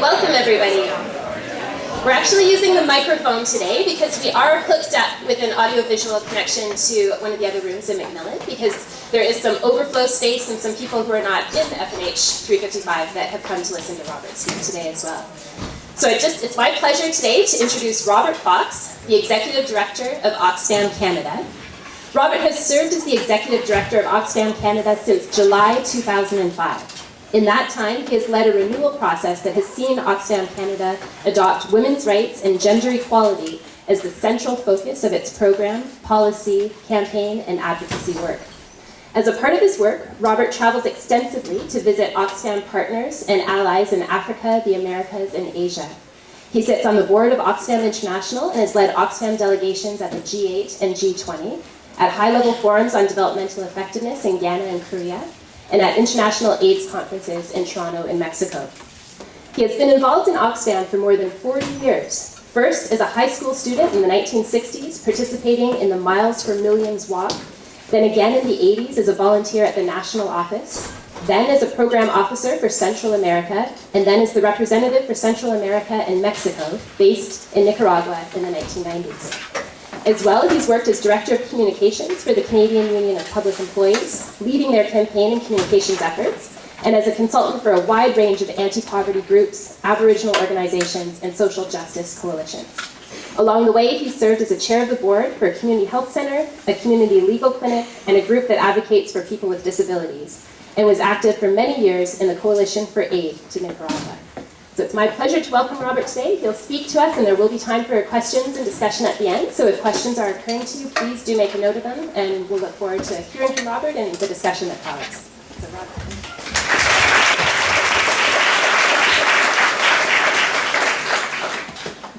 right, welcome everybody. We're actually using the microphone today because we are hooked up with an audiovisual connection to one of the other rooms in MacMillan, because there is some overflow space and some people who are not in FNH 355 that have come to listen to Robert speak today as well. So it's my pleasure today to introduce Robert Fox, the Executive Director of Oxfam Canada. Robert has served as the Executive Director of Oxfam Canada since July 2005. In that time, he has led a renewal process that has seen Oxfam Canada adopt women's rights and gender equality as the central focus of its program, policy, campaign, and advocacy work. As a part of his work, Robert travels extensively to visit Oxfam partners and allies in Africa, the Americas, and Asia. He sits on the board of Oxfam International and has led Oxfam delegations at the G8 and G20, at high-level forums on developmental effectiveness in Ghana and Korea, and at international AIDS conferences in Toronto and Mexico. He has been involved in Oxfam for more than 40 years, first as a high school student in the 1960s, participating in the Miles for Millions walk, then again in the 80s as a volunteer at the national office, then as a program officer for Central America, and then as the representative for Central America and Mexico, based in Nicaragua in the 1990s. As well, he's worked as Director of Communications for the Canadian Union of Public Employees, leading their campaign and communications efforts, and as a consultant for a wide range of anti-poverty groups, Aboriginal organizations, and social justice coalitions. Along the way, he served as a chair of the board for a community health center, a community legal clinic, and a group that advocates for people with disabilities, and was active for many years in the Coalition for Aid to Nicaragua. So it's my pleasure to welcome Robert today. He'll speak to us, and there will be time for questions and discussion at the end. So if questions are occurring to you, please do make a note of them, and we'll look forward to hearing from Robert and the discussion that follows. So Robert.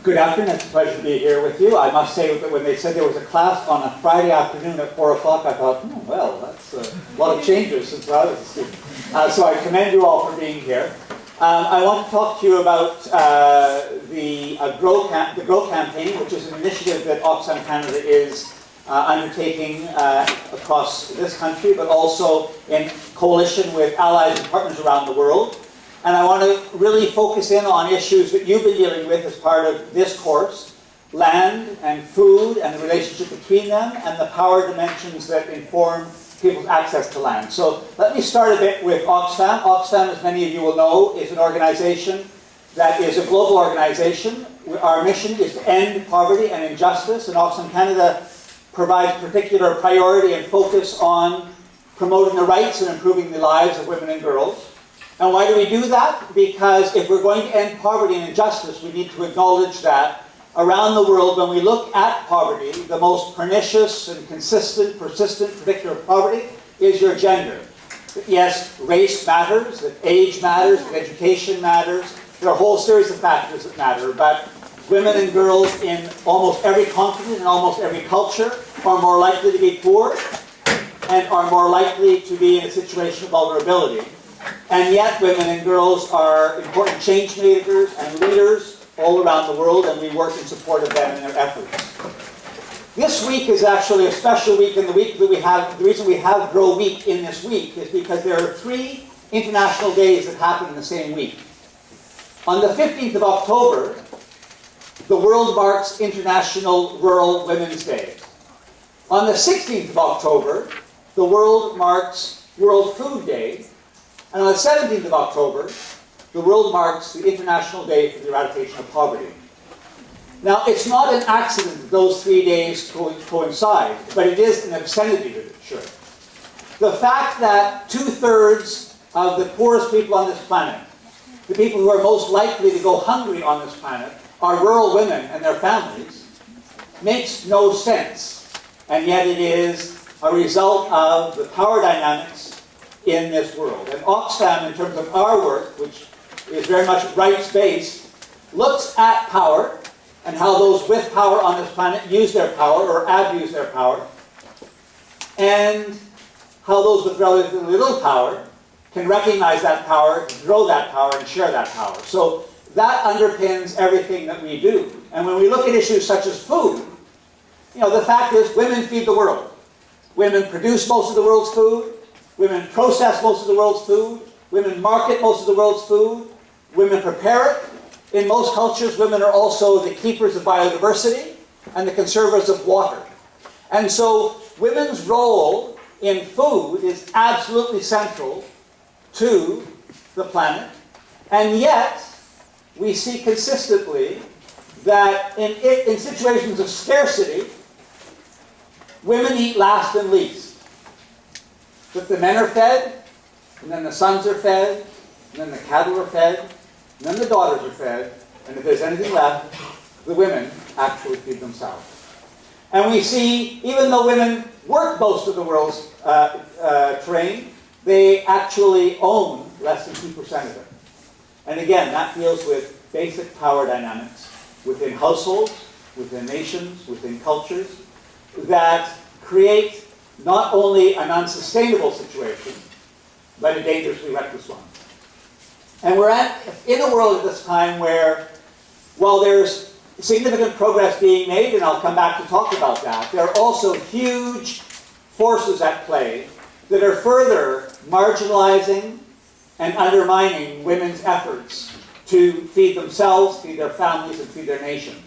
Good afternoon. It's a pleasure to be here with you. I must say that when they said there was a class on a Friday afternoon at 4 o'clock, I thought, well, that's a lot of changes since I was a student. So I commend you all for being here. I want to talk to you about the Grow campaign, which is an initiative that Oxfam Canada is undertaking across this country, but also in coalition with allies and partners around the world. And I want to really focus in on issues that you've been dealing with as part of this course: land and food and the relationship between them, and the power dimensions that inform people's access to land. So let me start a bit with Oxfam. Oxfam, as many of you will know, is an organization that is a global organization. Our mission is to end poverty and injustice, and Oxfam Canada provides particular priority and focus on promoting the rights and improving the lives of women and girls. And why do we do that? Because if we're going to end poverty and injustice, we need to acknowledge that around the world, when we look at poverty, the most pernicious and consistent, persistent predictor of poverty is your gender. Yes, race matters, that age matters, that education matters. There are a whole series of factors that matter, but women and girls in almost every continent and almost every culture are more likely to be poor and are more likely to be in a situation of vulnerability. And yet women and girls are important change makers and leaders all around the world, and we work in support of them in their efforts. This week is actually a special week, and the reason we have Grow Week in this week is because there are 3 international days that happen in the same week. On the 15th of October, the world marks International Rural Women's Day. On the 16th of October, the world marks World Food Day. And on the 17th of October, the world marks the International Day for the Eradication of Poverty. Now, it's not an accident that those 3 days coincide, but it is an obscenity that it should. The fact that 2/3 of the poorest people on this planet, the people who are most likely to go hungry on this planet, are rural women and their families, makes no sense. And yet it is a result of the power dynamics in this world. And Oxfam, in terms of our work, which is very much rights-based, looks at power and how those with power on this planet use their power or abuse their power, and how those with relatively little power can recognize that power, grow that power, and share that power. So that underpins everything that we do. And when we look at issues such as food, the fact is women feed the world. Women produce most of the world's food. Women process most of the world's food. Women market most of the world's food. Women prepare it. in most cultures, women are also the keepers of biodiversity and the conservers of water. And so women's role in food is absolutely central to the planet. And yet, we see consistently that in situations of scarcity, women eat last and least. That the men are fed, and then the sons are fed, and then the cattle are fed, and then the daughters are fed, and if there's anything left, the women actually feed themselves. And we see, even though women work most of the world's terrain, they actually own less than 2% of it. And again, that deals with basic power dynamics within households, within nations, within cultures, that create not only an unsustainable situation, but a dangerously reckless one. And we're in a world at this time where, while there's significant progress being made, and I'll come back to talk about that, there are also huge forces at play that are further marginalizing and undermining women's efforts to feed themselves, feed their families, and feed their nations.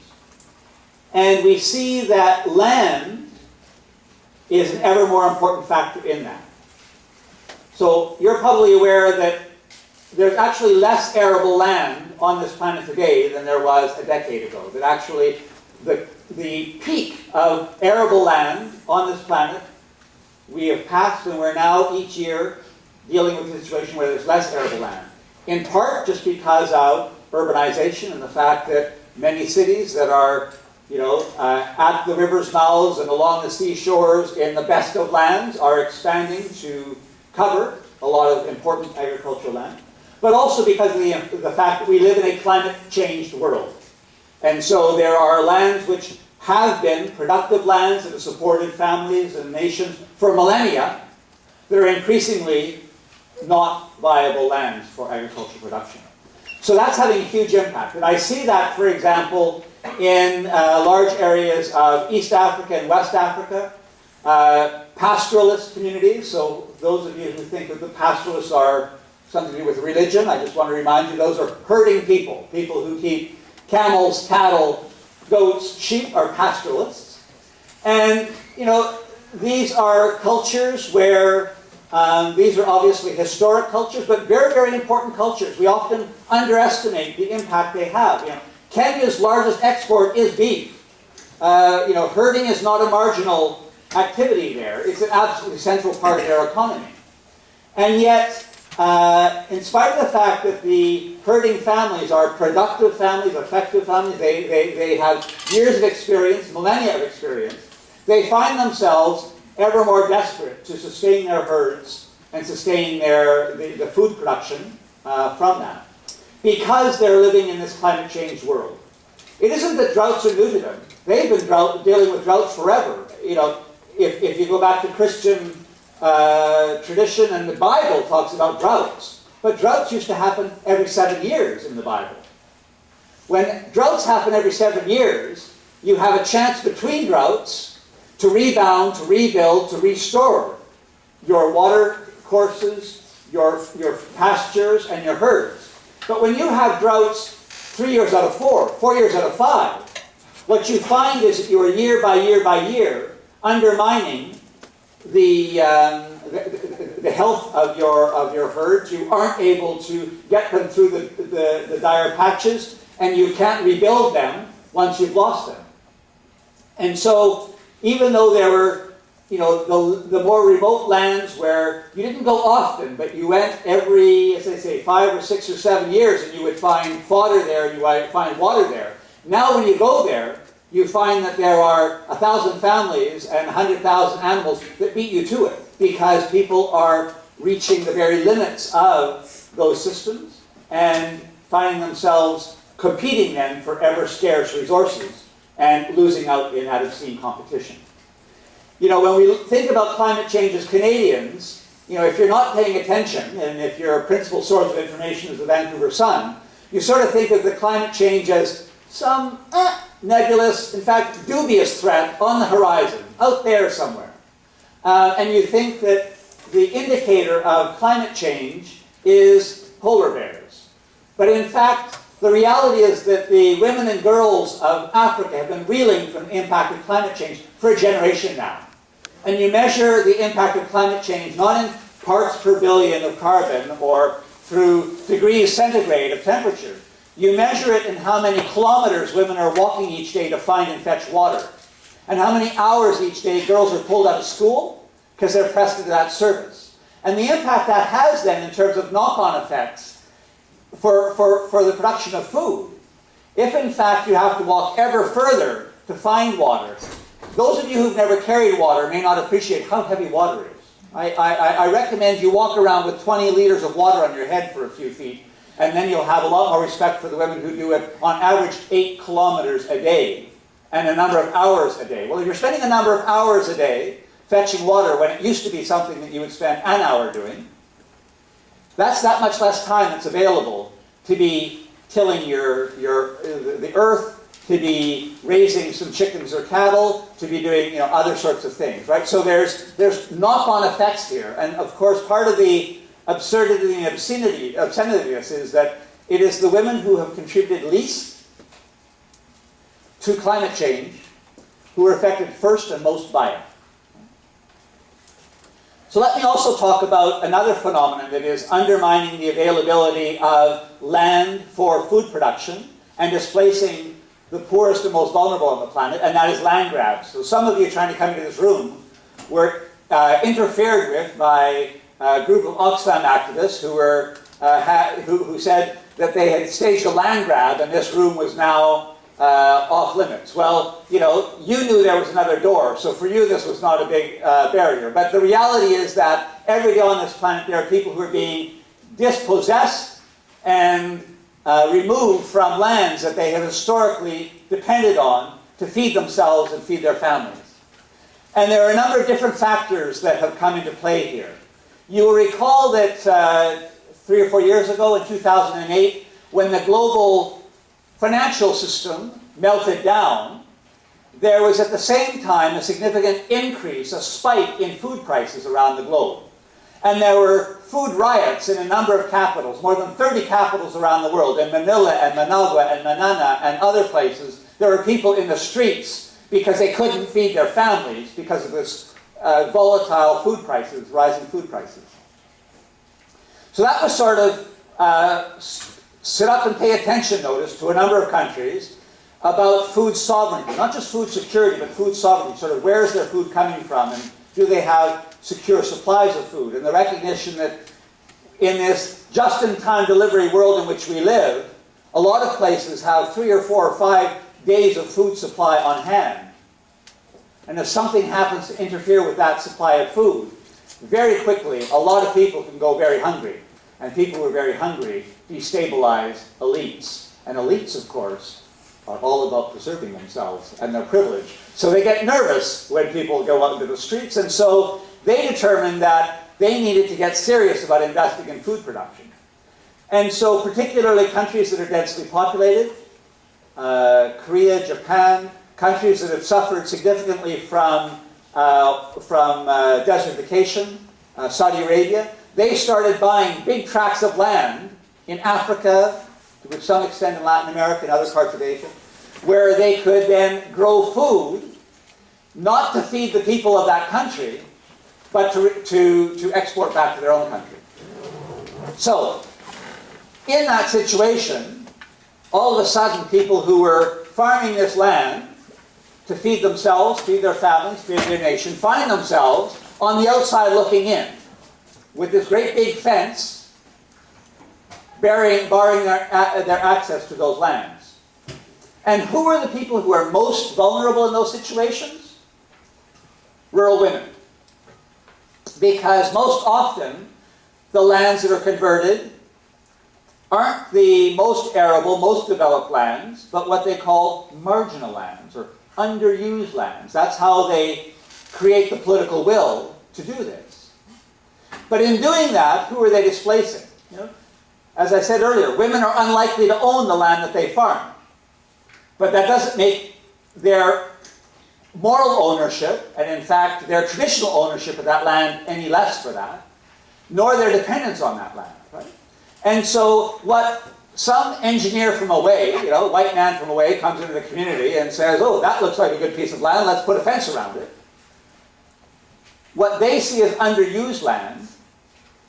And we see that land is an ever more important factor in that. So you're probably aware that there's actually less arable land on this planet today than there was a decade ago. That actually the peak of arable land on this planet we have passed, and we're now each year dealing with a situation where there's less arable land. In part just because of urbanization and the fact that many cities that are at the river's mouths and along the seashores in the best of lands are expanding to cover a lot of important agricultural land. But also because of the fact that we live in a climate-changed world. And so there are lands which have been productive lands that have supported families and nations for millennia that are increasingly not viable lands for agricultural production. So that's having a huge impact. And I see that, for example, in large areas of East Africa and West Africa, pastoralist communities. So those of you who think that the pastoralists are something to do with religion, I just want to remind you, those are herding people. People who keep camels, cattle, goats, sheep are pastoralists. And, these are cultures where these are obviously historic cultures, but very, very important cultures. We often underestimate the impact they have. Kenya's largest export is beef. Herding is not a marginal activity there. It's an absolutely central part of their economy. And yet, in spite of the fact that the herding families are productive families, effective families, they have years of experience, millennia of experience, they find themselves ever more desperate to sustain their herds and sustain the food production from that, because they're living in this climate change world. It isn't that droughts are new to them. They've been dealing with droughts forever. If you go back to Christian tradition, and the Bible talks about droughts, but droughts used to happen every 7 years in the Bible. When droughts happen every 7 years, you have a chance between droughts to rebound, to rebuild, to restore your water courses, your pastures, and your herds. But when you have droughts 3 years out of 4, 4 years out of 5, what you find is that you are year by year by year undermining the health of your herds. You aren't able to get them through the dire patches, and you can't rebuild them once you've lost them. And so, even though there were, the more remote lands where you didn't go often, but you went every, as I say, 5 or 6 or 7 years, and you would find fodder there, and you would find water there. Now when you go there, you find that there are 1,000 families and 100,000 animals that beat you to it, because people are reaching the very limits of those systems and finding themselves competing then for ever scarce resources and losing out in out-of-steam competition. When we think about climate change as Canadians, if you're not paying attention, and if your principal source of information is the Vancouver Sun, you sort of think of the climate change as some nebulous, in fact, dubious threat on the horizon, out there somewhere. And you think that the indicator of climate change is polar bears. But in fact, the reality is that the women and girls of Africa have been reeling from the impact of climate change for a generation now. And you measure the impact of climate change not in parts per billion of carbon or through degrees centigrade of temperature. You measure it in how many kilometers women are walking each day to find and fetch water. And how many hours each day girls are pulled out of school because they're pressed into that service. And the impact that has then in terms of knock-on effects for the production of food. If in fact you have to walk ever further to find water, those of you who've never carried water may not appreciate how heavy water is. I recommend you walk around with 20 liters of water on your head for a few feet, and then you'll have a lot more respect for the women who do it on average 8 kilometers a day and a number of hours a day. Well, if you're spending a number of hours a day fetching water when it used to be something that you would spend an hour doing, that's that much less time that's available to be tilling the earth, to be raising some chickens or cattle, to be doing other sorts of things, right? So there's knock-on effects here, and of course part of the absurdity and obscenity of this is that it is the women who have contributed least to climate change who are affected first and most by it. So let me also talk about another phenomenon that is undermining the availability of land for food production and displacing the poorest and most vulnerable on the planet, and that is land grabs. So some of you trying to come into this room were interfered with by a group of Oxfam activists who said that they had staged a land grab and this room was now off limits. Well, you knew there was another door, so for you this was not a big barrier. But the reality is that every day on this planet there are people who are being dispossessed and removed from lands that they have historically depended on to feed themselves and feed their families. And there are a number of different factors that have come into play here. You will recall that 3 or 4 years ago in 2008, when the global financial system melted down, there was at the same time a significant increase, a spike in food prices around the globe. And there were food riots in a number of capitals, more than 30 capitals around the world, in Manila and Managua and Manana and other places. There were people in the streets because they couldn't feed their families because of this volatile food prices, rising food prices. So that was sort of sit up and pay attention notice to a number of countries about food sovereignty, not just food security, but food sovereignty, sort of where is their food coming from and do they have secure supplies of food? And the recognition that in this just-in-time delivery world in which we live, a lot of places have 3 or 4 or 5 days of food supply on hand. And if something happens to interfere with that supply of food, very quickly a lot of people can go very hungry. And people who are very hungry destabilize elites. And elites, of course, are all about preserving themselves and their privilege. So they get nervous when people go out into the streets, and so they determined that they needed to get serious about investing in food production. And so particularly countries that are densely populated, Korea, Japan, countries that have suffered significantly from desertification, Saudi Arabia, they started buying big tracts of land in Africa, to some extent in Latin America and other parts of Asia, where they could then grow food, not to feed the people of that country, but to export back to their own country. So, in that situation, all of a sudden people who were farming this land to feed themselves, feed their families, feed their nation, find themselves on the outside looking in, with this great big fence barring their access to those lands. And who are the people who are most vulnerable in those situations? Rural women. Because most often, the lands that are converted aren't the most arable, most developed lands, but what they call marginal lands, or underused lands. That's how they create the political will to do this. But in doing that, who are they displacing? As I said earlier, women are unlikely to own the land that they farm. But that doesn't make their moral ownership, and in fact their traditional ownership of that land, any less for that, nor their dependence on that land. Right? And so what some engineer from away, a white man from away, comes into the community and says, oh, that looks like a good piece of land, let's put a fence around it. What they see as underused land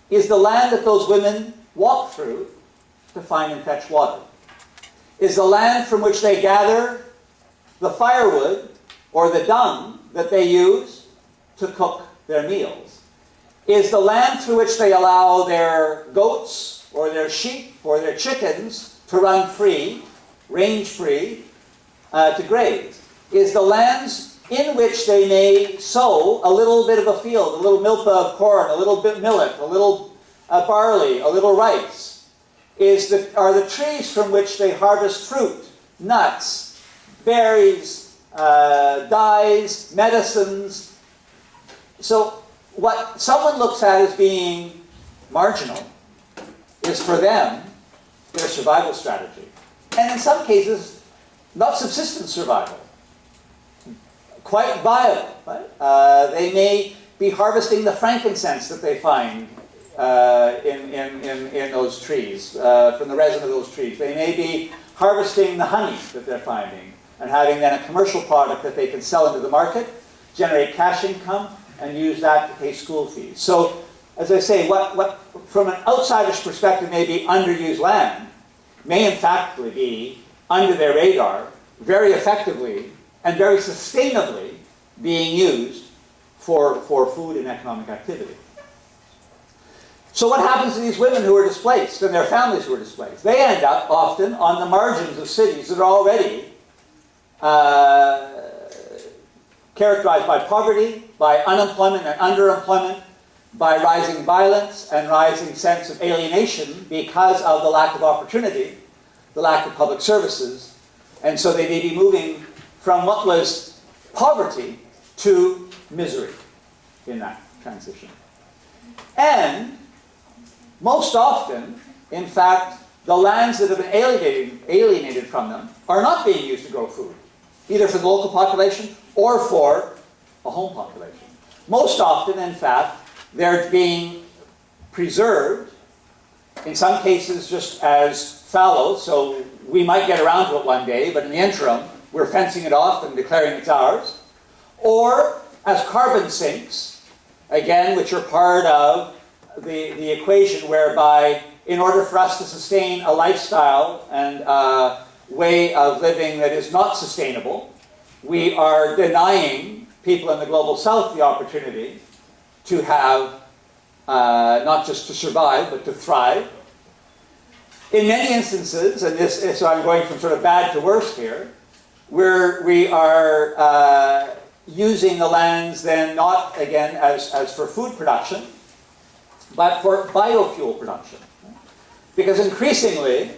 is the land that those women walk through to find and fetch water. Is the land from which they gather the firewood or the dung that they use to cook their meals. Is the land through which they allow their goats or their sheep or their chickens to run free, range free, to graze. Is the lands in which they may sow a little bit of a field, a little milpa of corn, a little bit millet, a little barley, a little rice. Are the trees from which they harvest fruit, nuts, berries, dyes, medicines. So what someone looks at as being marginal is for them their survival strategy. And in some cases, not subsistence survival. Quite viable. Right? They may be harvesting the frankincense that they find in those trees, from the resin of those trees. They may be harvesting the honey that they're finding and having then a commercial product that they can sell into the market, generate cash income, and use that to pay school fees. So, as I say, what from an outsider's perspective may be underused land may in fact be under their radar, very effectively and very sustainably being used for food and economic activity. So what happens to these women who are displaced and their families who are displaced? They end up often on the margins of cities that are already characterized by poverty, by unemployment and underemployment, by rising violence and rising sense of alienation because of the lack of opportunity, the lack of public services. And so they may be moving from what was poverty to misery in that transition. And most often, in fact, the lands that have been alienated from them are not being used to grow food, either for the local population or for a home population. Most often, in fact, they're being preserved, in some cases just as fallow, so we might get around to it one day, but in the interim, we're fencing it off and declaring it's ours. Or as carbon sinks, again, which are part of the equation whereby in order for us to sustain a lifestyle and a way of living that is not sustainable, we are denying people in the global south the opportunity to have, not just to survive, but to thrive. In many instances, and so I'm going from sort of bad to worse here, where we are using the lands then not, again, as for food production, but for biofuel production. Because increasingly,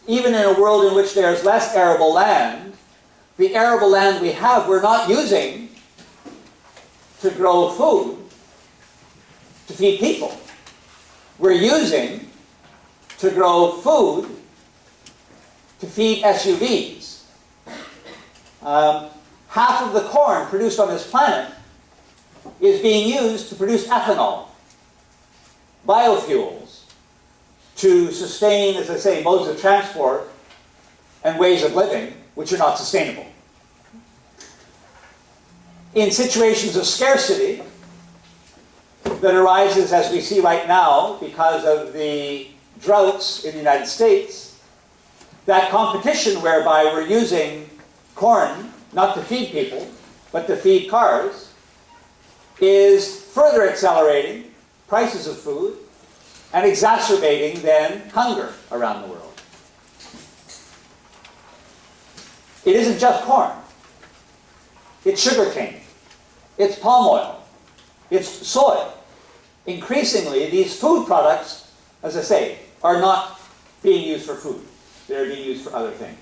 even in a world in which there's less arable land, the arable land we have, we're not using to grow food, to feed people. We're using to grow food to feed SUVs. Half of the corn produced on this planet is being used to produce ethanol, biofuels, to sustain, as I say, modes of transport and ways of living which are not sustainable. In situations of scarcity that arises, as we see right now, because of the droughts in the United States, that competition whereby we're using corn not to feed people, but to feed cars, is further accelerating prices of food and exacerbating then hunger around the world. It isn't just corn. It's sugarcane. It's palm oil. It's soy. Increasingly, these food products, as I say, are not being used for food. They're being used for other things.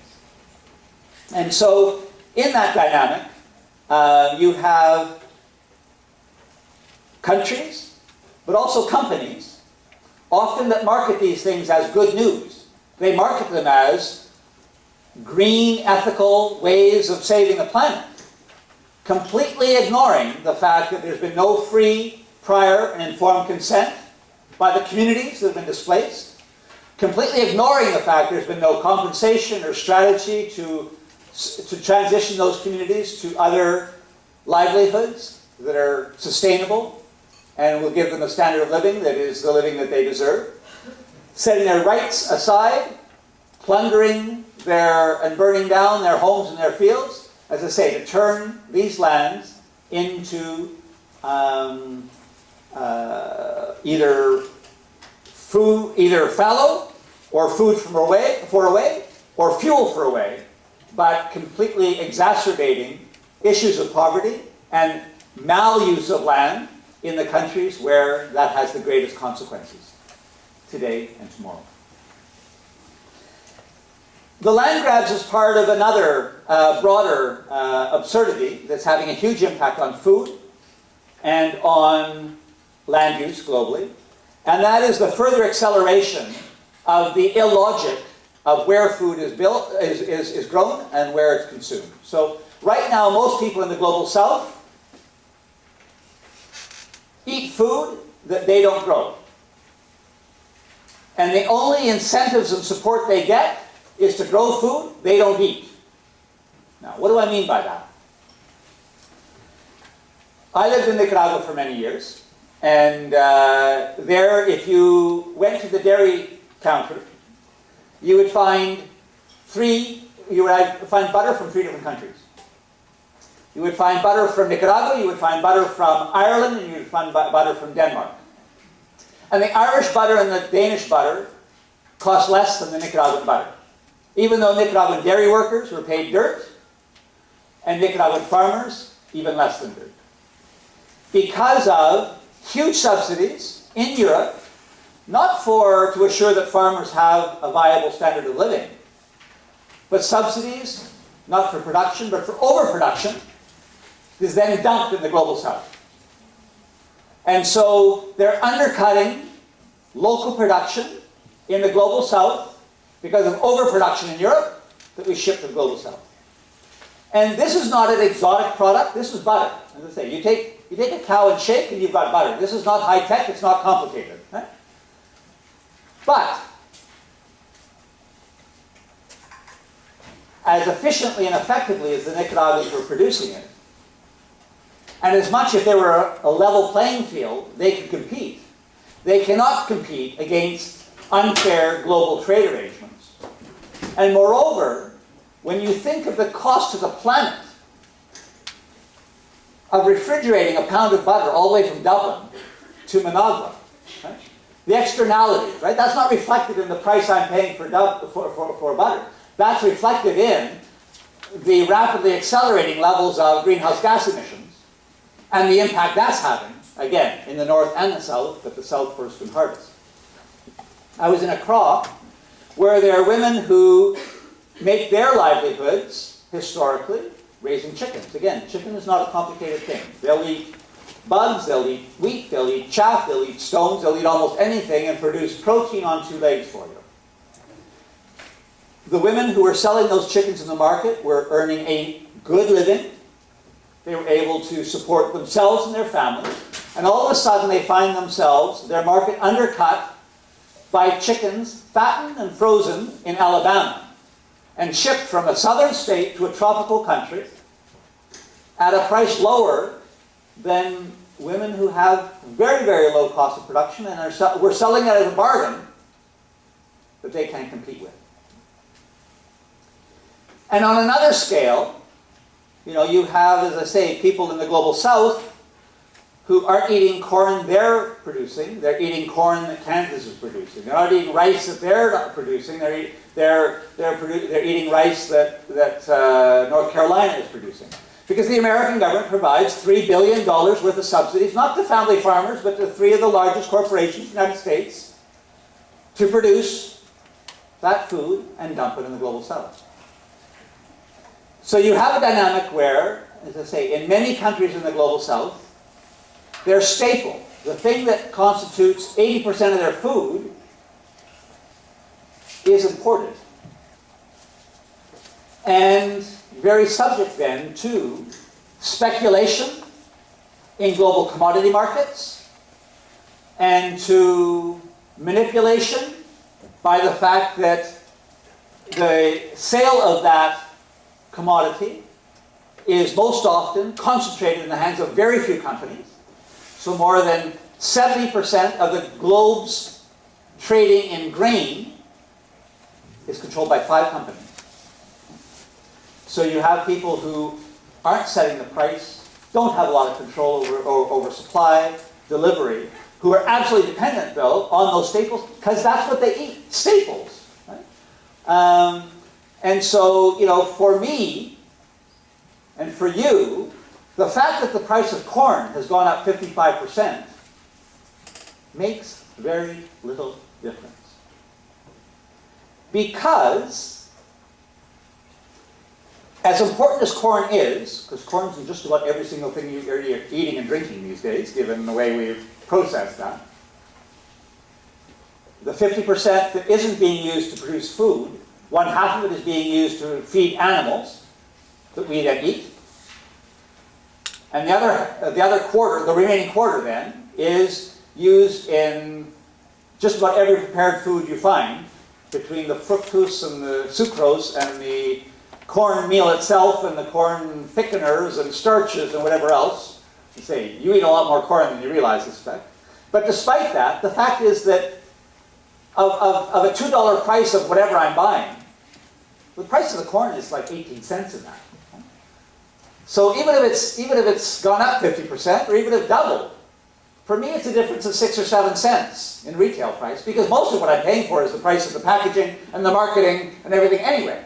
And so, in that dynamic, you have countries, but also companies, often that market these things as good news. They market them as green, ethical ways of saving the planet, completely ignoring the fact that there's been no free, prior, and informed consent by the communities that have been displaced, completely ignoring the fact there's been no compensation or strategy to transition those communities to other livelihoods that are sustainable and will give them a standard of living that is the living that they deserve. Setting their rights aside, plundering and burning down their homes and their fields, as I say, to turn these lands into either fallow or food for away, or fuel for away, but completely exacerbating issues of poverty and maluse of land in the countries where that has the greatest consequences, today and tomorrow. The land grabs is part of another broader absurdity that's having a huge impact on food and on land use globally, and that is the further acceleration of the illogic of where food is grown and where it's consumed. So right now, most people in the global south eat food that they don't grow. And the only incentives and support they get is to grow food they don't eat. Now, what do I mean by that? I lived in Nicaragua for many years, and there, if you went to the dairy counter, you would find butter from 3 different countries. You would find butter from Nicaragua, you would find butter from Ireland, and you would find butter from Denmark. And the Irish butter and the Danish butter cost less than the Nicaraguan butter, even though Nicaraguan dairy workers were paid dirt, and Nicaraguan farmers even less than dirt. Because of huge subsidies in Europe, not to assure that farmers have a viable standard of living, but subsidies, not for production, but for overproduction, is then dumped in the global south. And so they're undercutting local production in the global south because of overproduction in Europe that we ship to the global south. And this is not an exotic product, this is butter. As I say, you take a cow and shake and you've got butter. This is not high-tech, it's not complicated. Right? But as efficiently and effectively as the Nicaraguans were producing it, and as much if there were a level playing field, they could compete. They cannot compete against unfair global trade arrangements. And moreover, when you think of the cost to the planet of refrigerating a pound of butter all the way from Dublin to Managua, right? The externalities, right? That's not reflected in the price I'm paying for butter. That's reflected in the rapidly accelerating levels of greenhouse gas emissions and the impact that's having, again, in the north and the south, but the south first can harvest. I was in a crop where there are women who make their livelihoods, historically, raising chickens. Again, chicken is not a complicated thing. They'll eat bugs, they'll eat wheat, they'll eat chaff, they'll eat stones, they'll eat almost anything and produce protein on 2 legs for you. The women who were selling those chickens in the market were earning a good living. They were able to support themselves and their families. And all of a sudden they find themselves, their market undercut by chickens fattened and frozen in Alabama and shipped from a southern state to a tropical country at a price lower than women who have very, very low cost of production and we're selling it as a bargain that they can't compete with. And on another scale, you have, as I say, people in the global south who aren't eating corn they're producing. They're eating corn that Candice is producing. They're not eating rice that they're not producing. They're eating rice that North Carolina is producing. Because the American government provides $3 billion worth of subsidies, not to family farmers, but to 3 of the largest corporations in the United States, to produce that food and dump it in the global south. So you have a dynamic where, as I say, in many countries in the global south, their staple, the thing that constitutes 80% of their food, is imported. And very subject then to speculation in global commodity markets and to manipulation by the fact that the sale of that commodity is most often concentrated in the hands of very few companies. So more than 70% of the globe's trading in grain is controlled by 5 companies. So you have people who aren't setting the price, don't have a lot of control over supply, delivery, who are absolutely dependent, though, on those staples, because that's what they eat, staples. Right? And so, you know, for me, and for you, the fact that the price of corn has gone up 55% makes very little difference. Because, as important as corn is, because corn's in just about every single thing you're eating and drinking these days, given the way we've processed that, the 50% that isn't being used to produce food, 1/2 of it is being used to feed animals that we then eat. And the other quarter, the remaining quarter then, is used in just about every prepared food you find, between the fructose and the sucrose and the corn meal itself and the corn thickeners and starches and whatever else. You say, you eat a lot more corn than you realize, I suspect. But despite that, the fact is that of a $2 price of whatever I'm buying, the price of the corn is like 18 cents in that. So even if it's gone up 50%, or even if doubled, for me it's a difference of 6 or 7 cents in retail price, because most of what I'm paying for is the price of the packaging and the marketing and everything anyway.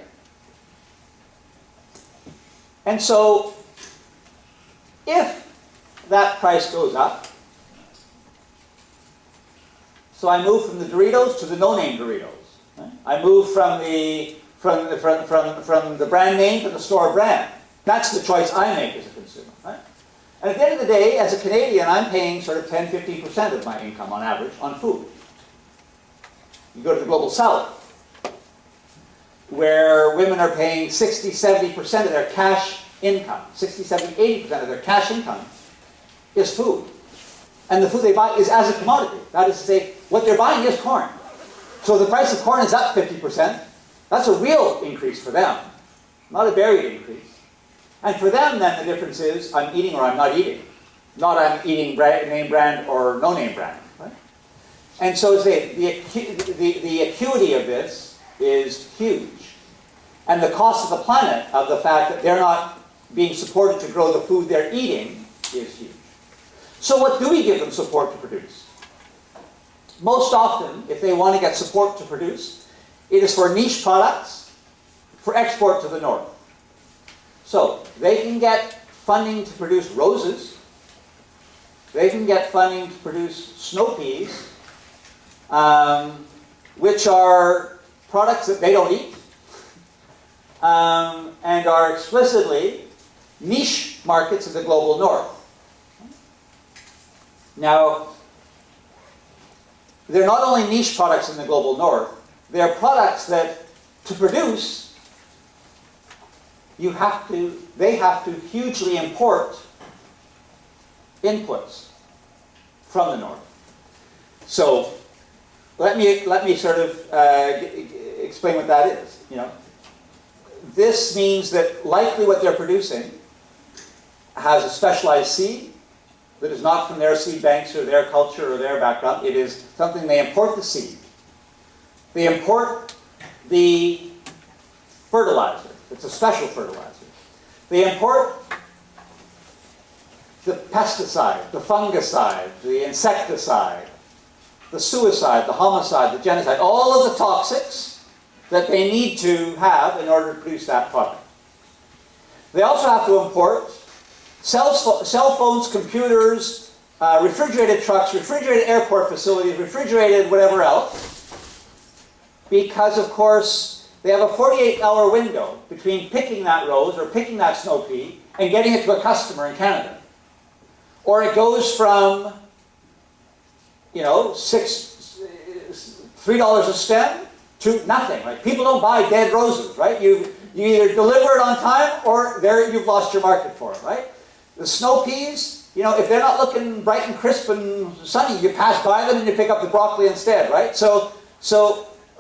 And so, if that price goes up, so I move from the Doritos to the no-name Doritos. Right? I move from the brand name to the store brand. That's the choice I make as a consumer. Right? And at the end of the day, as a Canadian, I'm paying sort of 10-15% of my income on average on food. You go to the Global South, where women are paying 60-70% of their cash income, 60-70-80% of their cash income is food. And the food they buy is as a commodity. That is to say, what they're buying is corn. So the price of corn is up 50%. That's a real increase for them, not a buried increase. And for them, then, the difference is I'm eating or I'm not eating. Not I'm eating name brand or no name brand. Right? And so the acuity of this is huge. And the cost of the planet of the fact that they're not being supported to grow the food they're eating is huge. So what do we give them support to produce? Most often, if they want to get support to produce, it is for niche products for export to the north. So they can get funding to produce roses. They can get funding to produce snow peas, which are products that they don't eat, and are explicitly niche markets of the global north. Now, they're not only niche products in the global north, they're products that, to produce, they have to hugely import inputs from the north. So, let me sort of explain what that is. You know, this means that likely what they're producing has a specialized seed that is not from their seed banks or their culture or their background. It is something they import the seed. They import the fertilizer. It's a special fertilizer. They import the pesticide, the fungicide, the insecticide, the suicide, the homicide, the genocide, all of the toxics that they need to have in order to produce that product. They also have to import cell phones, computers, refrigerated trucks, refrigerated airport facilities, refrigerated whatever else, because, of course, they have a 48-hour window between picking that rose or picking that snow pea and getting it to a customer in Canada. Or it goes from, you know, $3 a stem to nothing. Right? People don't buy dead roses, right? You either deliver it on time or there you've lost your market for it, right? The snow peas, you know, if they're not looking bright and crisp and sunny, you pass by them and you pick up the broccoli instead, right? So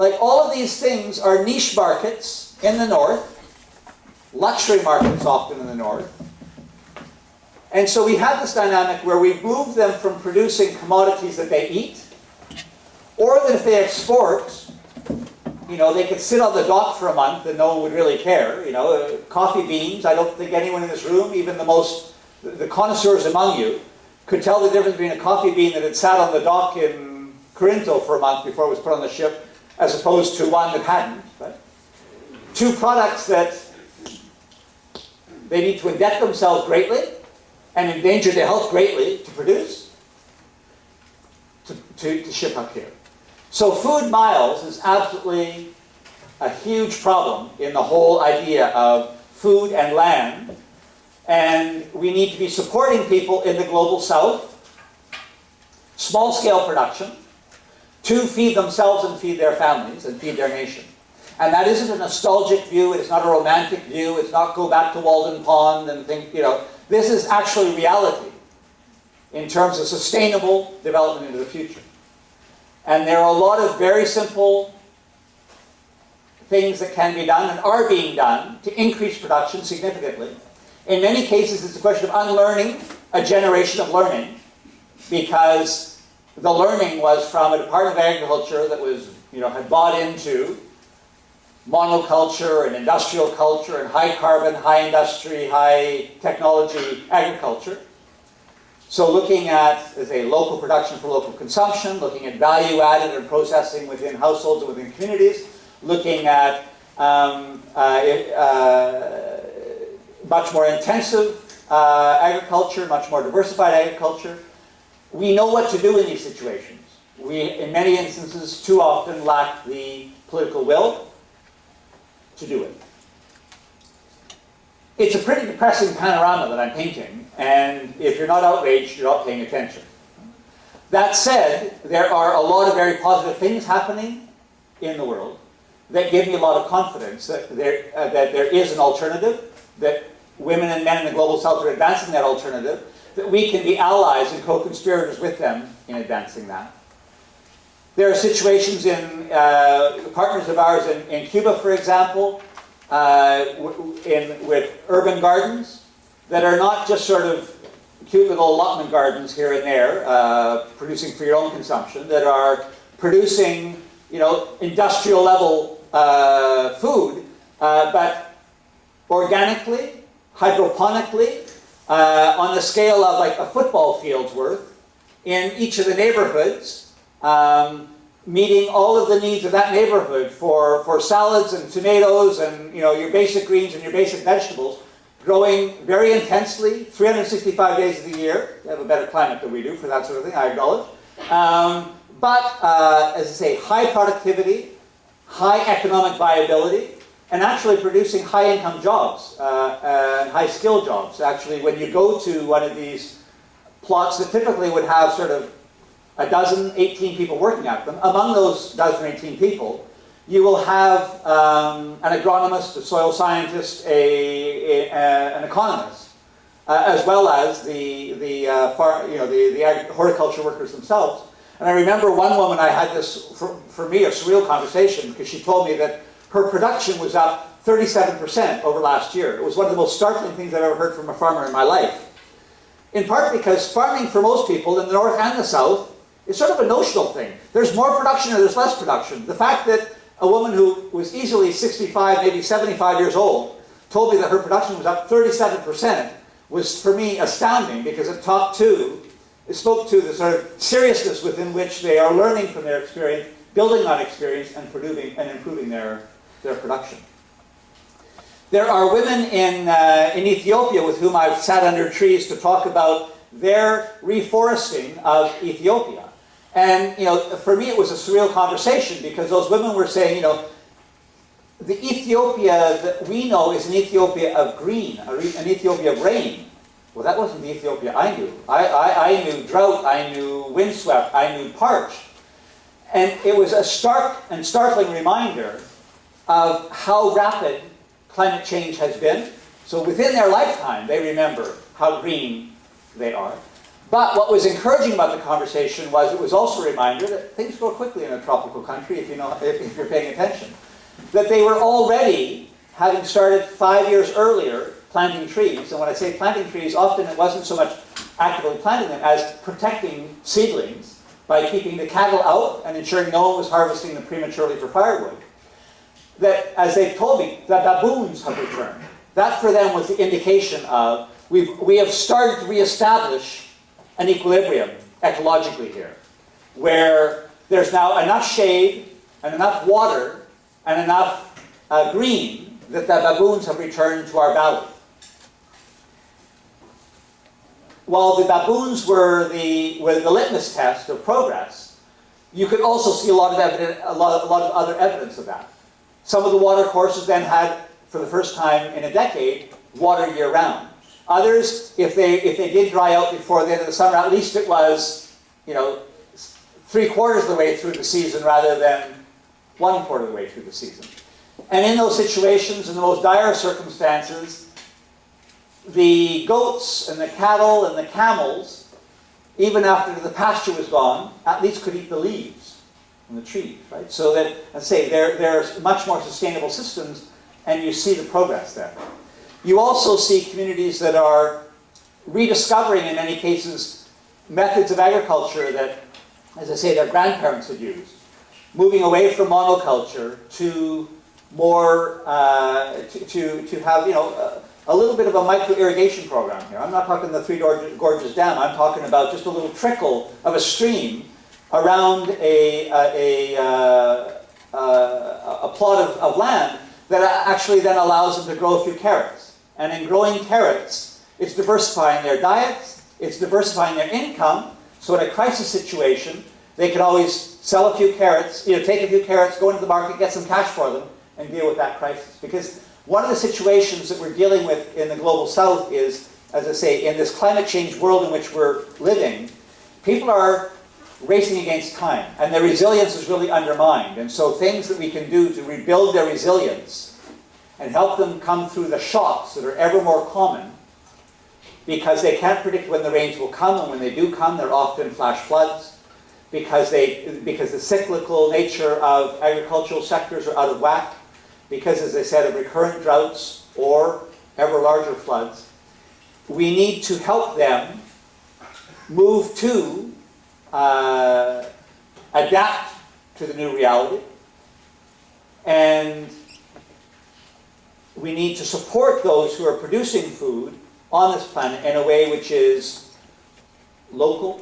like all of these things are niche markets in the north, luxury markets often in the north. And so we have this dynamic where we move them from producing commodities that they eat, or that if they export, you know, they could sit on the dock for a month and no one would really care. You know, coffee beans, I don't think anyone in this room, even the connoisseurs among you, could tell the difference between a coffee bean that had sat on the dock in Corinto for a month before it was put on the ship, as opposed to one that hadn't. Right? Two products that they need to indebt themselves greatly and endanger their health greatly to produce, to ship up here. So food miles is absolutely a huge problem in the whole idea of food and land. And we need to be supporting people in the global south, small-scale production, to feed themselves and feed their families and feed their nation. And that isn't a nostalgic view, it's not a romantic view, it's not go back to Walden Pond and think, you know, this is actually reality in terms of sustainable development into the future. And there are a lot of very simple things that can be done and are being done to increase production significantly. In many cases, it's a question of unlearning a generation of learning, because the learning was from a Department of Agriculture that was, you know, had bought into monoculture and industrial culture and high carbon, high industry, high technology agriculture. So looking at, as a local production for local consumption, looking at value added and processing within households and within communities, looking at much more intensive agriculture, much more diversified agriculture. We know what to do in these situations. We, in many instances, too often lack the political will to do it. It's a pretty depressing panorama that I'm painting, and if you're not outraged, you're not paying attention. That said, there are a lot of very positive things happening in the world that give me a lot of confidence that there is an alternative, that women and men in the global south are advancing that alternative, that we can be allies and co-conspirators with them in advancing that. There are situations in partners of ours in Cuba, for example, with urban gardens that are not just sort of cute little allotment gardens here and there, producing for your own consumption, that are producing, you know, industrial level food, but organically, hydroponically, on the scale of like a football field's worth, in each of the neighborhoods, meeting all of the needs of that neighborhood for salads and tomatoes and, you know, your basic greens and your basic vegetables, growing very intensely, 365 days of the year. They have a better climate than we do for that sort of thing, I acknowledge. But as I say, high productivity, high economic viability, and actually producing high-income jobs and high-skill jobs. Actually, when you go to one of these plots that typically would have sort of a dozen, 18 people working at them, among those dozen or 18 people, you will have an agronomist, a soil scientist, an economist, as well as the horticulture workers themselves. And I remember one woman, I had this, for me, a surreal conversation, because she told me that her production was up 37% over last year. It was one of the most startling things I've ever heard from a farmer in my life. In part because farming for most people in the north and the south is sort of a notional thing. There's more production or there's less production. The fact that a woman who was easily 65, maybe 75 years old, told me that her production was up 37% was, for me, astounding, because it spoke to the sort of seriousness within which they are learning from their experience, building on experience, and improving their production. There are women in Ethiopia with whom I've sat under trees to talk about their reforesting of Ethiopia. And, you know, for me it was a surreal conversation, because those women were saying, you know, the Ethiopia that we know is an Ethiopia of green, an Ethiopia of rain. Well, that wasn't the Ethiopia I knew. I knew drought, I knew windswept, I knew parched. And it was a stark and startling reminder of how rapid climate change has been. So within their lifetime, they remember how green they are. But what was encouraging about the conversation was it was also a reminder that things grow quickly in a tropical country if you're paying attention. That they were already, having started 5 years earlier, planting trees. And when I say planting trees, often it wasn't so much actively planting them as protecting seedlings by keeping the cattle out and ensuring no one was harvesting them prematurely for firewood. That, as they've told me, the baboons have returned. That for them was the indication of we have started to reestablish an equilibrium ecologically here, where there's now enough shade and enough water and enough green that the baboons have returned to our valley. While the baboons were the litmus test of progress, you could also see a lot of other evidence of that. Some of the water courses then had, for the first time in a decade, water year-round. Others, if they did dry out before the end of the summer, at least it was, 3/4 of the way through the season rather than 1/4 of the way through the season. And in those situations, in the most dire circumstances, the goats and the cattle and the camels, even after the pasture was gone, at least could eat the leaves from the trees, right? So that, let's say, they're much more sustainable systems, and you see the progress there. You also see communities that are rediscovering, in many cases, methods of agriculture that, as I say, their grandparents had used, moving away from monoculture to more, to have, a little bit of a micro-irrigation program here. I'm not talking the Three Gorges Dam. I'm talking about just a little trickle of a stream around a plot of land that actually then allows them to grow a few carrots. And in growing carrots, it's diversifying their diets, it's diversifying their income, so in a crisis situation, they can always sell a few carrots, take a few carrots, go into the market, get some cash for them, and deal with that crisis. Because one of the situations that we're dealing with in the global south is, as I say, in this climate change world in which we're living, people are racing against time, and their resilience is really undermined. And so things that we can do to rebuild their resilience and help them come through the shocks that are ever more common, because they can't predict when the rains will come, and when they do come, they're often flash floods, because the cyclical nature of agricultural sectors are out of whack, because, as I said, of recurrent droughts or ever larger floods. We need to help them move to adapt to the new reality, and we need to support those who are producing food on this planet in a way which is local,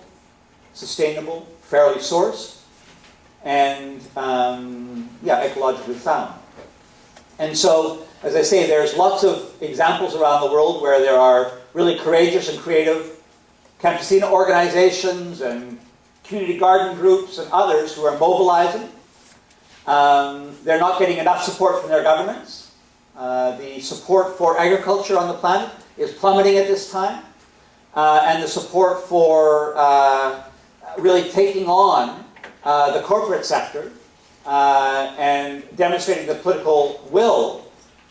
sustainable, fairly sourced, and ecologically sound. And so, as I say, there's lots of examples around the world where there are really courageous and creative campesina organizations and community garden groups and others who are mobilizing. They're not getting enough support from their governments. The support for agriculture on the planet is plummeting at this time. And the support for really taking on the corporate sector and demonstrating the political will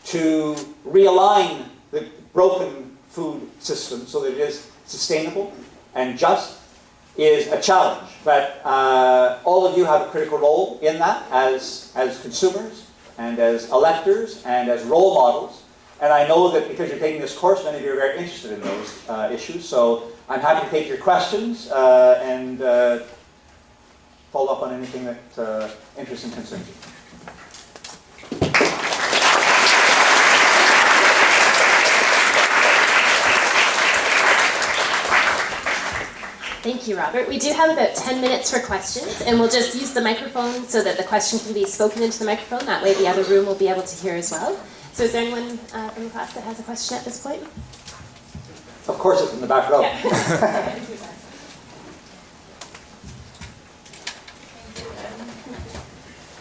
to realign the broken food system so that it is sustainable and just is a challenge. But all of you have a critical role in that as consumers and as electors and as role models. And I know that because you're taking this course, many of you are very interested in those issues. So I'm happy to take your questions and follow up on anything that interests and concerns you. Thank you, Robert. We do have about 10 minutes for questions, and we'll just use the microphone so that the question can be spoken into the microphone. That way the other room will be able to hear as well. So is there anyone from the class that has a question at this point? Of course, it's in the back row. Yeah.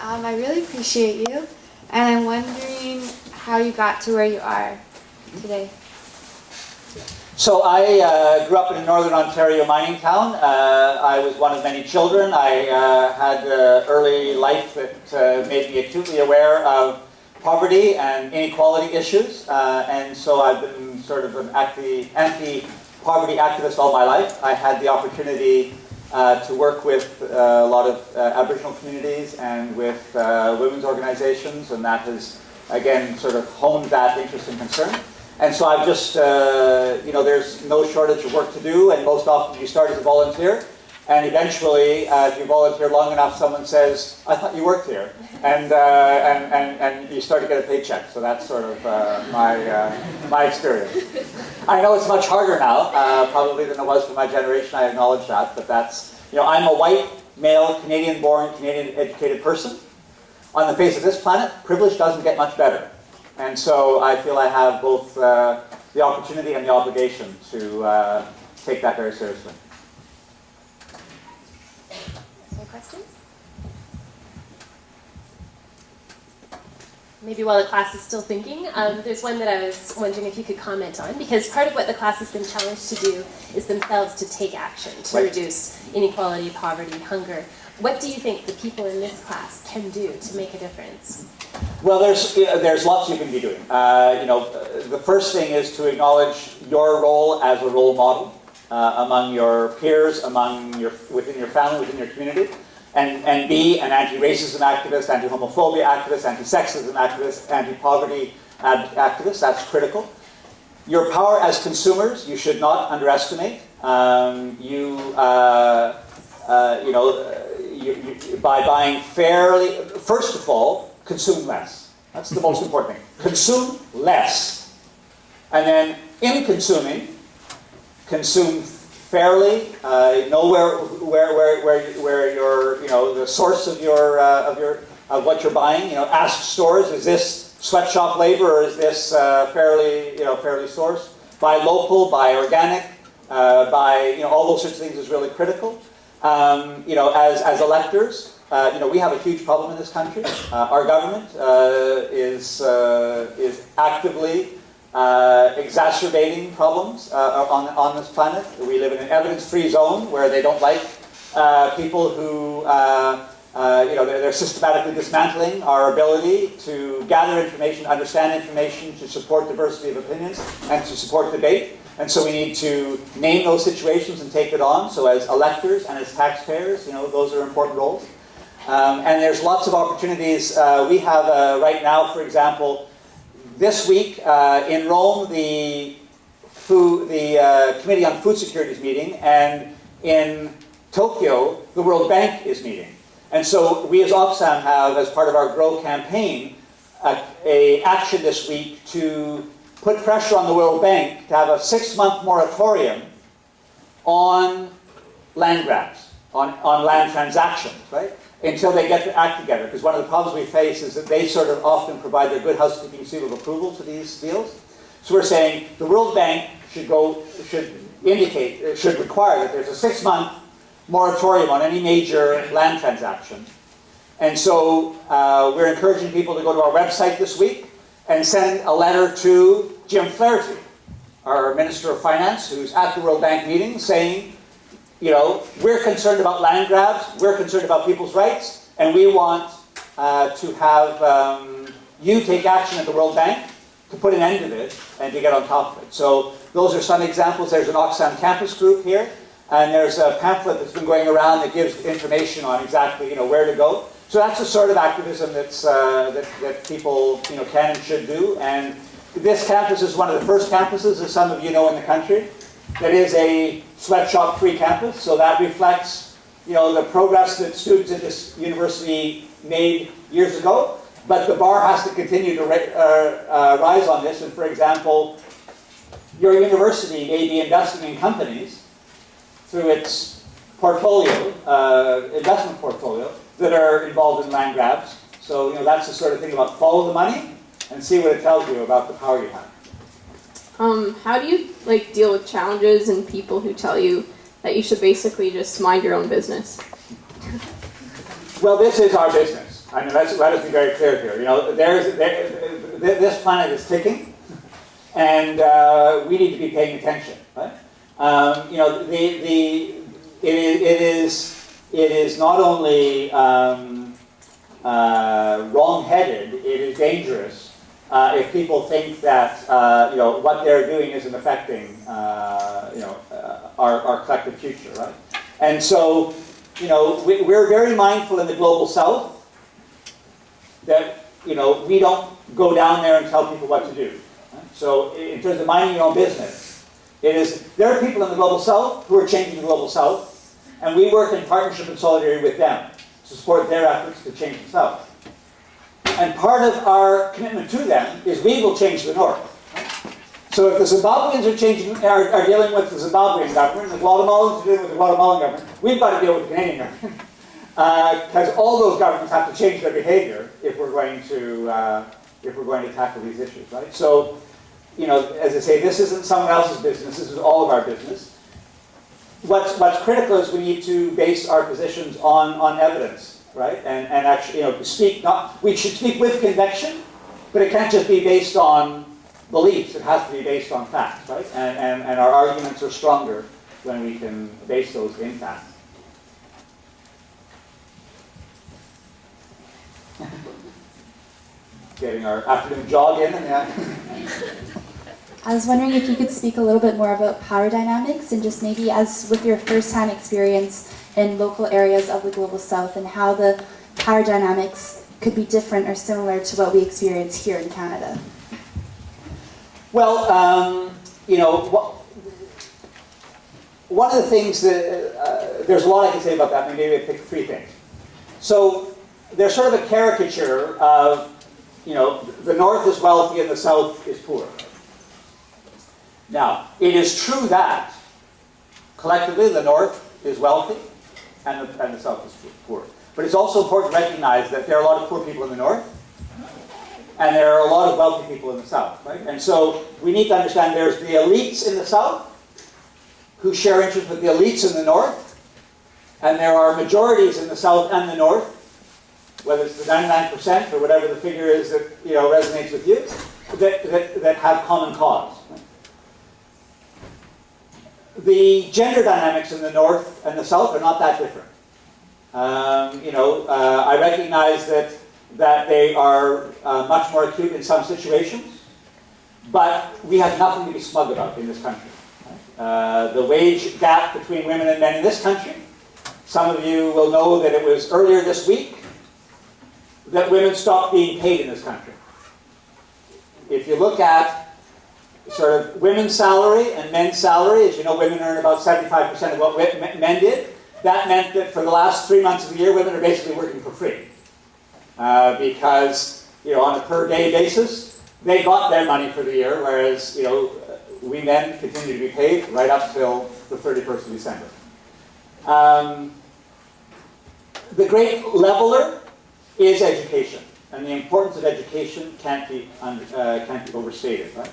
I really appreciate you, and I'm wondering how you got to where you are today. So I grew up in a northern Ontario mining town. I was one of many children. I had an early life that made me acutely aware of poverty and inequality issues. And so I've been sort of an anti poverty activist all my life. I had the opportunity to work with a lot of Aboriginal communities and with women's organizations, and that has, again, sort of honed that interest and concern. And so I've just, there's no shortage of work to do, and most often you start as a volunteer, and eventually, if you volunteer long enough, someone says, I thought you worked here, and you start to get a paycheck. So that's sort of my experience. I know it's much harder now, probably than it was for my generation, I acknowledge that, but that's, I'm a white, male, Canadian-born, Canadian-educated person. On the face of this planet, privilege doesn't get much better. And so I feel I have both the opportunity and the obligation to take that very seriously. Any questions? Maybe while the class is still thinking, there's one that I was wondering if you could comment on, because part of what the class has been challenged to do is themselves to take action to reduce inequality, poverty, hunger. What do you think the people in this class can do to make a difference? Well, there's lots you can be doing. The first thing is to acknowledge your role as a role model among your peers, within your family, within your community, and be an anti-racism activist, anti-homophobia activist, anti-sexism activist, anti-poverty activist. That's critical. Your power as consumers, you should not underestimate. By buying fairly, first of all, consume less. That's the most important thing. Consume less. And then, in consuming, consume fairly. Know where your, the source of of what you're buying. Ask stores: is this sweatshop labor or is this fairly sourced? Buy local, buy organic, buy all those sorts of things is really critical. As electors, we have a huge problem in this country. Our government is actively exacerbating problems on this planet. We live in an evidence-free zone where they don't like people who, they're systematically dismantling our ability to gather information, understand information, to support diversity of opinions, and to support debate. And so we need to name those situations and take it on. So as electors and as taxpayers, those are important roles. And there's lots of opportunities. We have right now, for example, this week in Rome, the Committee on Food Security is meeting, and in Tokyo, the World Bank is meeting. And so we as Oxfam have, as part of our GROW campaign, a action this week to put pressure on the World Bank to have a 6-month moratorium on land grabs, on land transactions, right? Until they get their act together. Because one of the problems we face is that they sort of often provide their good housekeeping seal of approval to these deals. So we're saying the World Bank should require that there's a 6-month moratorium on any major land transaction. And so we're encouraging people to go to our website this week and send a letter to Jim Flaherty, our Minister of Finance, who's at the World Bank meeting, saying, we're concerned about land grabs, we're concerned about people's rights, and we want to have you take action at the World Bank to put an end to this and to get on top of it. So those are some examples. There's an Oxfam campus group here, and there's a pamphlet that's been going around that gives information on exactly where to go. So that's the sort of activism that's that people can and should do. And this campus is one of the first campuses, as some of you know, in the country that is a sweatshop-free campus. So that reflects the progress that students at this university made years ago. But the bar has to continue to rise on this. And for example, your university may be investing in companies through its portfolio, investment portfolio, that are involved in land grabs. So that's the sort of thing about follow the money and see what it tells you about the power you have. How do you deal with challenges and people who tell you that you should basically just mind your own business? Well, this is our business. I mean, let us be very clear here. This planet is ticking, and we need to be paying attention. Right? It is not only wrong-headed, it is dangerous if people think that what they're doing isn't affecting our collective future, right? And so we're very mindful in the global south that we don't go down there and tell people what to do. Right? So in terms of minding your own business, there are people in the global south who are changing the global south, and we work in partnership and solidarity with them to support their efforts to change the south. And part of our commitment to them is we will change the north. So if the Zimbabweans are dealing with the Zimbabwean government, and the Guatemalans are dealing with the Guatemalan government, we've got to deal with the Canadian government. Because all those governments have to change their behavior if we're going to tackle these issues, right? So, as I say, this isn't someone else's business. This is all of our business. What's critical is we need to base our positions on evidence, right? And actually, we should speak with conviction, but it can't just be based on beliefs. It has to be based on facts, right? And our arguments are stronger when we can base those in facts. Getting our afternoon jog in, I was wondering if you could speak a little bit more about power dynamics and just maybe as with your first-hand experience in local areas of the Global South and how the power dynamics could be different or similar to what we experience here in Canada. Well, one of the things that, there's a lot I can say about that, maybe I pick 3 things. So there's sort of a caricature of, the North is wealthy and the South is poor. Now, it is true that collectively the North is wealthy and the South is poor. But it's also important to recognize that there are a lot of poor people in the North and there are a lot of wealthy people in the South, right? And so we need to understand there's the elites in the South who share interests with the elites in the North, and there are majorities in the South and the North, whether it's the 99% or whatever the figure is that resonates with you, that have common cause. The gender dynamics in the North and the South are not that different. I recognize that they are much more acute in some situations, but we have nothing to be smug about in this country. The wage gap between women and men in this country, some of you will know that it was earlier this week that women stopped being paid in this country. If you look at sort of women's salary and men's salary, as you know, women earn about 75% of what men did. That meant that for the last 3 months of the year, women are basically working for free. Because, on a per day basis, they got their money for the year, whereas, we men continue to be paid right up till the 31st of December. The great leveler is education, and the importance of education can't be overstated, right?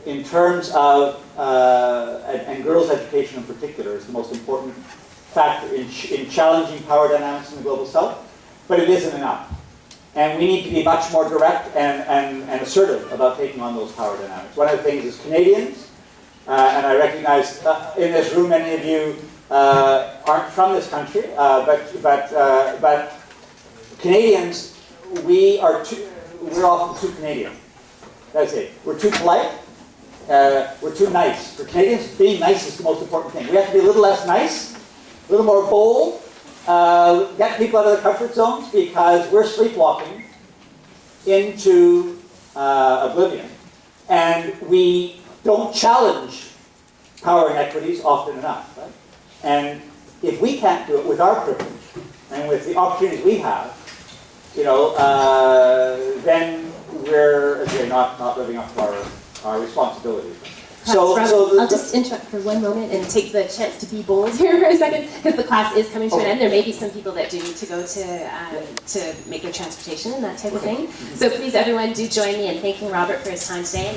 In terms of, and girls' education in particular is the most important factor in challenging power dynamics in the Global South, but it isn't enough. And we need to be much more direct and assertive about taking on those power dynamics. One of the things is Canadians, and I recognize in this room many of you aren't from this country, but Canadians, we're often too Canadian. That's it. We're too polite. We're too nice. For Canadians, being nice is the most important thing. We have to be a little less nice, a little more bold, get people out of their comfort zones because we're sleepwalking into oblivion. And we don't challenge power inequities often enough. Right? And if we can't do it with our privilege and with the opportunities we have, then we're again not living up to our responsibilities. I'll just interrupt for one moment and take the chance to be bold here for a second, because the class is coming to an end. There may be some people that do need to go to make their transportation and that type of thing. So please, everyone, do join me in thanking Robert for his time today.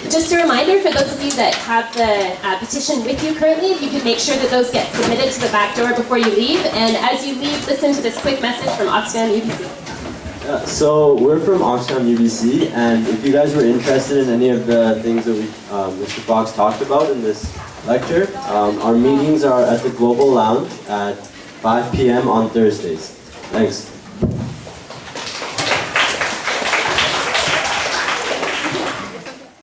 Just a reminder for those of you that have the petition with you currently, if you could make sure that those get submitted to the back door before you leave. And as you leave, listen to this quick message from Oxfam UBC. Yeah, so we're from Oxfam UBC, and if you guys were interested in any of the things that Mr. Fox talked about in this lecture, our meetings are at the Global Lounge at 5 p.m. on Thursdays. Thanks.